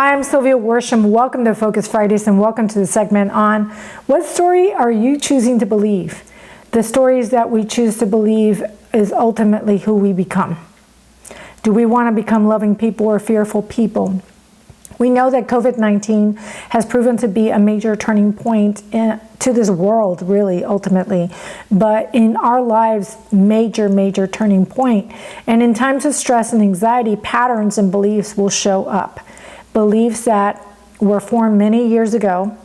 Hi, I'm Sylviaworsham. Welcome to Focus Fridays and welcome to the segment on what story are you choosing to believe? The stories that we choose to believe is ultimately who we become. Do we want to become loving people or fearful people? We know that COVID-19 has proven to be a major turning point to this world, really, ultimately. But in our lives, major turning point. And in times of stress and anxiety, patterns and beliefs will show up. Beliefs that were formed many years ago,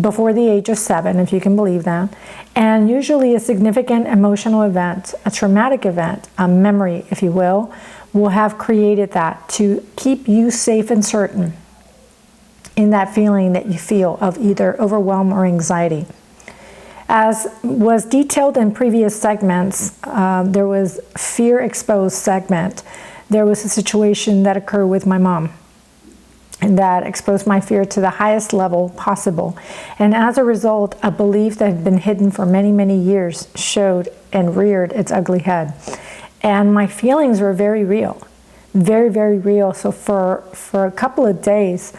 before the age of 7, if you can believe that, and usually a significant emotional event, a traumatic event, a memory, if you will have created that to keep you safe and certain in that feeling that you feel of either overwhelm or anxiety. As was detailed in previous segments, there was fear exposed segment. There was a situation that occurred with my mom, and that exposed my fear to the highest level possible. And as a result, a belief that had been hidden for many years showed and reared its ugly head. And my feelings were very real, very real. So for a couple of days,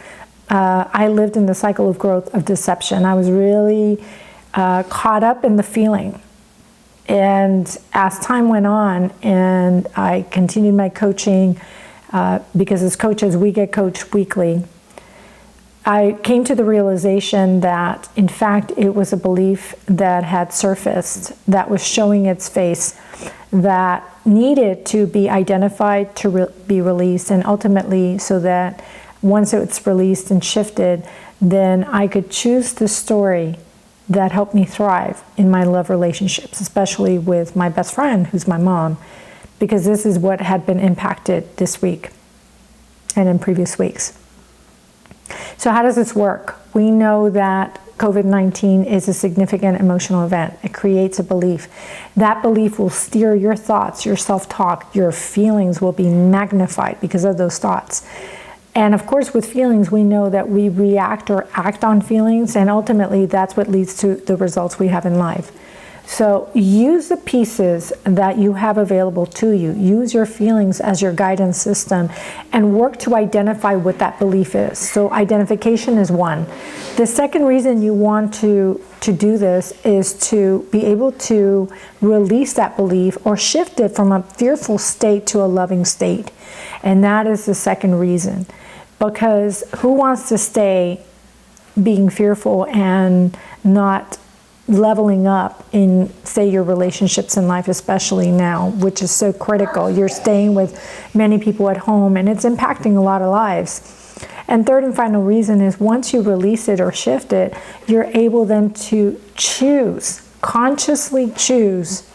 I lived in the cycle of growth of deception. I was really caught up in the feeling. And as time went on and I continued my coaching, because as coaches, we get coached weekly, I came to the realization that, in fact, it was a belief that had surfaced, that was showing its face, that needed to be identified, to be released, and ultimately so that once it's released and shifted, then I could choose the story that helped me thrive in my love relationships, especially with my best friend, who's my mom, because this is what had been impacted this week and in previous weeks. So how does this work? We know that COVID-19 is a significant emotional event. It creates a belief. That belief will steer your thoughts, your self-talk, your feelings will be magnified because of those thoughts. And of course, with feelings, we know that we react or act on feelings, and ultimately that's what leads to the results we have in life. So use the pieces that you have available to you. Use your feelings as your guidance system and work to identify what that belief is. So identification is one. The second reason you want to do this is to be able to release that belief or shift it from a fearful state to a loving state. And that is the second reason. Because who wants to stay being fearful and not leveling up in, say, your relationships in life, especially now, which is so critical. You're staying with many people at home and it's impacting a lot of lives. And third and final reason is once you release it or shift it, you're able then to choose, consciously choose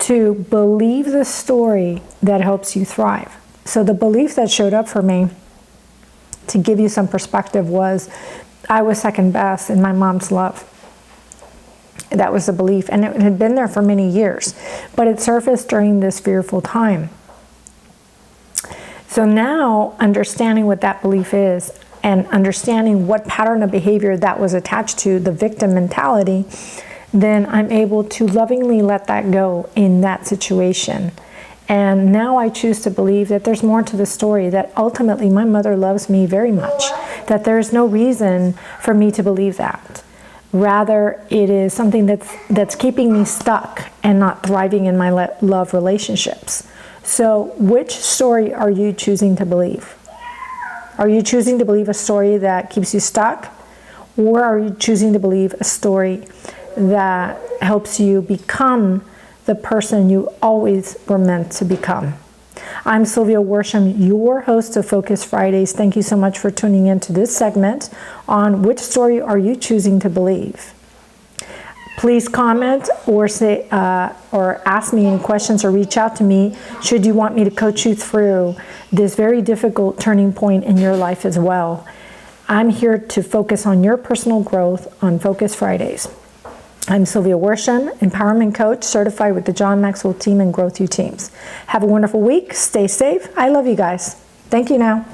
to believe the story that helps you thrive. So the belief that showed up for me, to give you some perspective, was I was second best in my mom's love. That was the belief, and it had been there for many years, but it surfaced during this fearful time. So now, understanding what that belief is and understanding what pattern of behavior that was attached to, the victim mentality, then I'm able to lovingly let that go in that situation. And now I choose to believe that there's more to the story, that ultimately my mother loves me very much, that there's no reason for me to believe that. Rather, it is something that's keeping me stuck and not thriving in my love relationships. So which story are you choosing to believe? Are you choosing to believe a story that keeps you stuck? Or are you choosing to believe a story that helps you become the person you always were meant to become? I'm Sylviaworsham, your host of Focus Fridays. Thank you so much for tuning in to this segment on which story are you choosing to believe. Please comment or say or ask me any questions or reach out to me should you want me to coach you through this very difficult turning point in your life as well. I'm here to focus on your personal growth on Focus Fridays. I'm Sylviaworsham, empowerment coach, certified with the John Maxwell team and Growth U teams. Have a wonderful week. Stay safe. I love you guys. Thank you now.